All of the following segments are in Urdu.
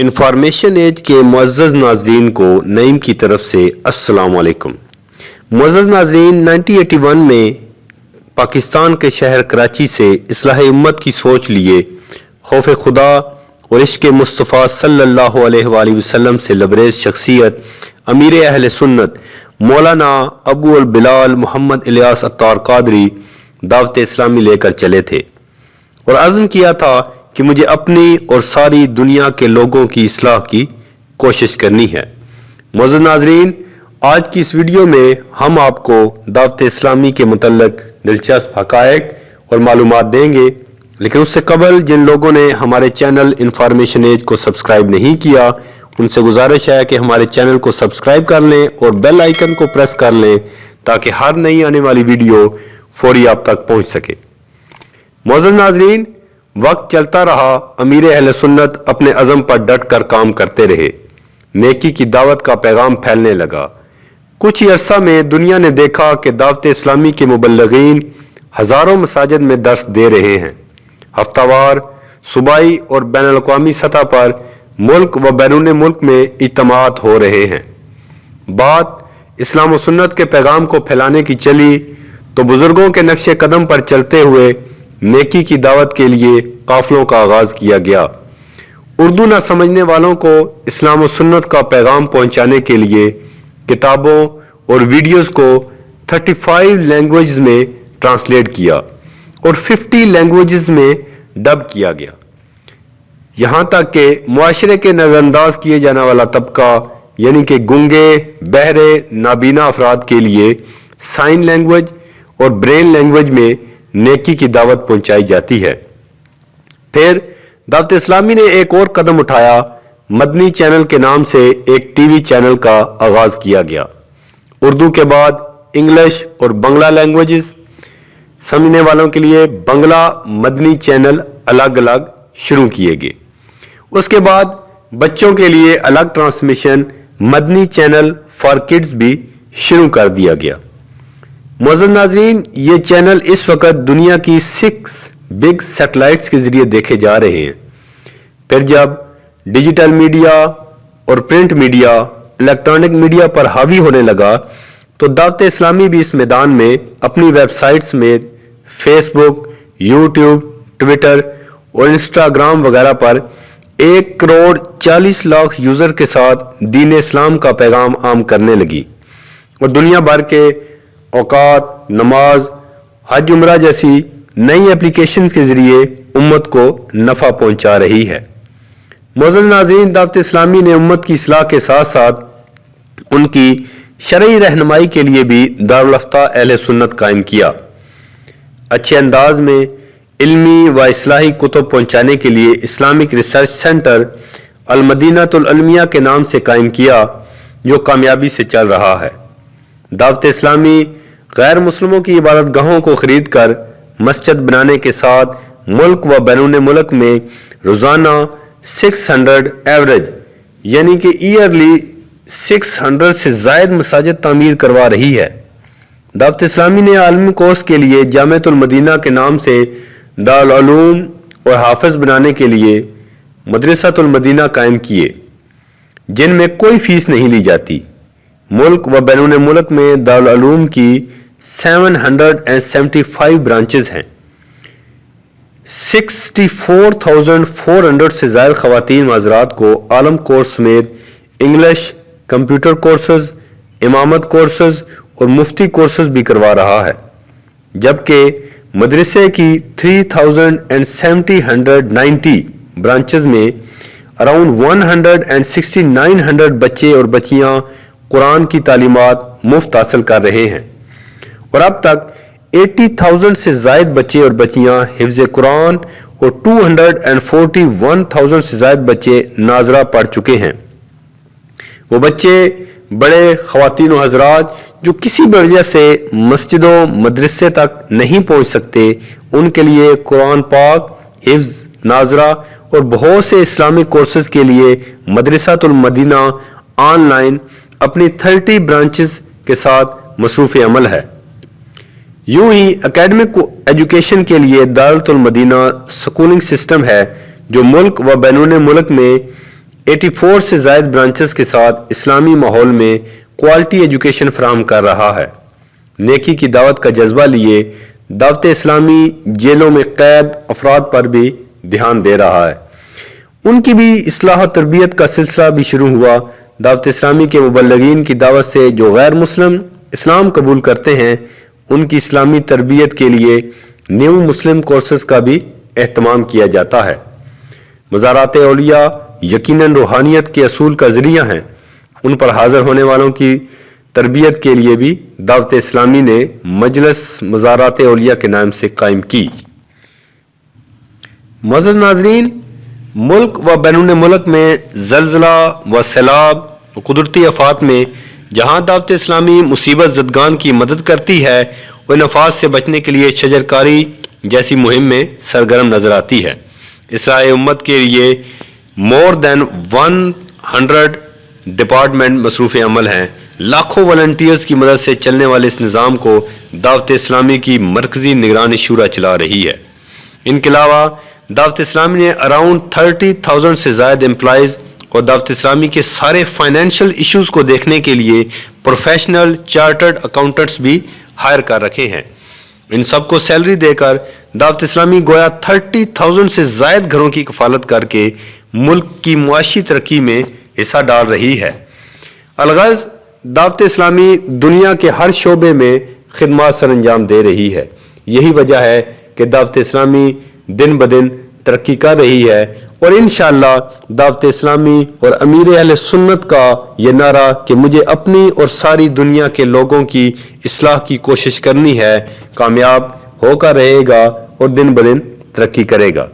انفارمیشن ایج کے معزز ناظرین کو نعیم کی طرف سے السلام علیکم۔ معزز ناظرین، 1981 میں پاکستان کے شہر کراچی سے اصلاح امت کی سوچ لیے خوف خدا اور عشق مصطفیٰ صلی اللہ علیہ وآلہ وسلم سے لبریز شخصیت امیر اہل سنت مولانا ابو البلال محمد الیاس عطار قادری دعوت اسلامی لے کر چلے تھے اور عزم کیا تھا کہ مجھے اپنی اور ساری دنیا کے لوگوں کی اصلاح کی کوشش کرنی ہے۔ معزز ناظرین، آج کی اس ویڈیو میں ہم آپ کو دعوت اسلامی کے متعلق دلچسپ حقائق اور معلومات دیں گے، لیکن اس سے قبل جن لوگوں نے ہمارے چینل انفارمیشن ایج کو سبسکرائب نہیں کیا، ان سے گزارش ہے کہ ہمارے چینل کو سبسکرائب کر لیں اور بیل آئیکن کو پریس کر لیں تاکہ ہر نئی آنے والی ویڈیو فوری آپ تک پہنچ سکے۔ معزز ناظرین، وقت چلتا رہا، امیر اہل سنت اپنے عزم پر ڈٹ کر کام کرتے رہے، نیکی کی دعوت کا پیغام پھیلنے لگا۔ کچھ ہی عرصہ میں دنیا نے دیکھا کہ دعوت اسلامی کے مبلغین ہزاروں مساجد میں درس دے رہے ہیں، ہفتہ وار صوبائی اور بین الاقوامی سطح پر ملک و بیرون ملک میں اجتماعات ہو رہے ہیں۔ بات اسلام و سنت کے پیغام کو پھیلانے کی چلی تو بزرگوں کے نقش قدم پر چلتے ہوئے نیکی کی دعوت کے لیے قافلوں کا آغاز کیا گیا۔ اردو نہ سمجھنے والوں کو اسلام و سنت کا پیغام پہنچانے کے لیے کتابوں اور ویڈیوز کو 35 لینگویجز میں ٹرانسلیٹ کیا اور 50 لینگویجز میں ڈب کیا گیا، یہاں تک کہ معاشرے کے نظر انداز کیے جانے والا طبقہ یعنی کہ گنگے، بہرے، نابینا افراد کے لیے سائن لینگویج اور برین لینگویج میں نیکی کی دعوت پہنچائی جاتی ہے۔ پھر دعوت اسلامی نے ایک اور قدم اٹھایا، مدنی چینل کے نام سے ایک ٹی وی چینل کا آغاز کیا گیا۔ اردو کے بعد انگلش اور بنگلہ لینگویجز سمجھنے والوں کے لیے بنگلہ مدنی چینل الگ الگ شروع کیے گئے۔ اس کے بعد بچوں کے لیے الگ transmission Madani channel for kids بھی شروع کر دیا گیا۔ معزز ناظرین، یہ چینل اس وقت دنیا کی 6 بگ سیٹلائٹس کے ذریعے دیکھے جا رہے ہیں۔ پھر جب ڈیجیٹل میڈیا اور پرنٹ میڈیا الیکٹرانک میڈیا پر حاوی ہونے لگا تو دعوت اسلامی بھی اس میدان میں اپنی ویب سائٹس میں فیس بک، یوٹیوب، ٹویٹر اور انسٹاگرام وغیرہ پر 1,40,00,000 یوزر کے ساتھ دین اسلام کا پیغام عام کرنے لگی اور دنیا بھر کے اوقات، نماز، حج عمرہ جیسی نئی اپلیکیشنز کے ذریعے امت کو نفع پہنچا رہی ہے۔ معزز ناظرین، دعوت اسلامی نے امت کی اصلاح کے ساتھ ساتھ ان کی شرعی رہنمائی کے لیے بھی دارالافتاء اہل سنت قائم کیا۔ اچھے انداز میں علمی و اصلاحی کتب پہنچانے کے لیے اسلامک ریسرچ سینٹر المدینۃ العلمیہ کے نام سے قائم کیا، جو کامیابی سے چل رہا ہے۔ دعوت اسلامی غیر مسلموں کی عبادت گاہوں کو خرید کر مسجد بنانے کے ساتھ ملک و بیرون ملک میں روزانہ 600 ایوریج یعنی کہ ایئرلی 600 سے زائد مساجد تعمیر کروا رہی ہے۔ دعوت اسلامی نے عالمی کورس کے لیے جامعۃ المدینہ کے نام سے دارالعلوم اور حافظ بنانے کے لیے مدرسۃ المدینہ قائم کیے، جن میں کوئی فیس نہیں لی جاتی۔ ملک و بیرون ملک میں دارالعلوم کی 775 برانچز ہیں۔ 64,400 سے زائد خواتین و حضرات کو عالم کورس سمیت انگلش، کمپیوٹر کورسز، امامت کورسز اور مفتی کورسز بھی کروا رہا ہے، جبکہ مدرسے کی 3,790 برانچز میں اراؤنڈ 169 بچے اور بچیاں قرآن کی تعلیمات مفت حاصل کر رہے ہیں اور اب تک 80,000 سے زائد بچے اور بچیاں حفظ قرآن اور 241,000 سے زائد بچے ناظرہ پڑھ چکے ہیں۔ وہ بچے، بڑے، خواتین و حضرات جو کسی بھی وجہ سے مسجد و مدرسے تک نہیں پہنچ سکتے، ان کے لیے قرآن پاک، حفظ، ناظرہ اور بہت سے اسلامک کورسز کے لیے مدرسۃ المدینہ آن لائن اپنی 30 برانچز کے ساتھ مصروف عمل ہے۔ یوں ہی اکیڈمک ایجوکیشن کے لیے دارالمدینہ سکولنگ سسٹم ہے جو ملک و بیرون ملک میں 84 سے زائد برانچز کے ساتھ اسلامی ماحول میں کوالٹی ایجوکیشن فراہم کر رہا ہے۔ نیکی کی دعوت کا جذبہ لیے دعوت اسلامی جیلوں میں قید افراد پر بھی دھیان دے رہا ہے۔ ان کی بھی اصلاح و تربیت کا سلسلہ بھی شروع ہوا۔ دعوت اسلامی کے مبلغین کی دعوت سے جو غیر مسلم اسلام قبول کرتے ہیں ان کی اسلامی تربیت کے لیے نیو مسلم کورسز کا بھی اہتمام کیا جاتا ہے۔ مزارات اولیاء یقیناً روحانیت کے اصول کا ذریعہ ہیں۔ ان پر حاضر ہونے والوں کی تربیت کے لیے بھی دعوت اسلامی نے مجلس مزارات اولیاء کے نام سے قائم کی۔ معزز ناظرین، ملک و بیرون ملک میں زلزلہ و سیلاب و قدرتی آفات میں جہاں دعوت اسلامی مصیبت زدگان کی مدد کرتی ہے، وہ ان آفات سے بچنے کے لیے شجرکاری جیسی مہم میں سرگرم نظر آتی ہے۔ اصلاح امت کے لیے مور دین 100 ڈپارٹمنٹ مصروف عمل ہیں۔ لاکھوں والنٹیئرز کی مدد سے چلنے والے اس نظام کو دعوت اسلامی کی مرکزی نگرانی شورا چلا رہی ہے۔ ان کے علاوہ دعوت اسلامی نے اراؤنڈ 30,000 سے زائد امپلائیز اور دعوت اسلامی کے سارے فائنینشیل ایشوز کو دیکھنے کے لیے پروفیشنل چارٹرڈ اکاؤنٹنٹس بھی ہائر کر رکھے ہیں۔ ان سب کو سیلری دے کر دعوت اسلامی گویا 30,000 سے زائد گھروں کی کفالت کر کے ملک کی معاشی ترقی میں حصہ ڈال رہی ہے۔ الغرض دعوت اسلامی دنیا کے ہر شعبے میں خدمات سر انجام دے رہی ہے۔ یہی وجہ ہے کہ دعوت اسلامی دن بدن ترقی کر رہی ہے، اور انشاءاللہ دعوت اسلامی اور امیر اہل سنت کا یہ نعرہ کہ مجھے اپنی اور ساری دنیا کے لوگوں کی اصلاح کی کوشش کرنی ہے کامیاب ہو کر رہے گا اور دن بدن ترقی کرے گا۔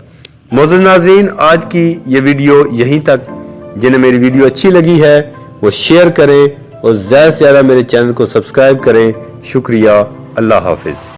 معزز ناظرین، آج کی یہ ویڈیو یہیں تک۔ جنہیں میری ویڈیو اچھی لگی ہے وہ شیئر کریں اور زیادہ سے زیادہ میرے چینل کو سبسکرائب کریں۔ شکریہ، اللہ حافظ۔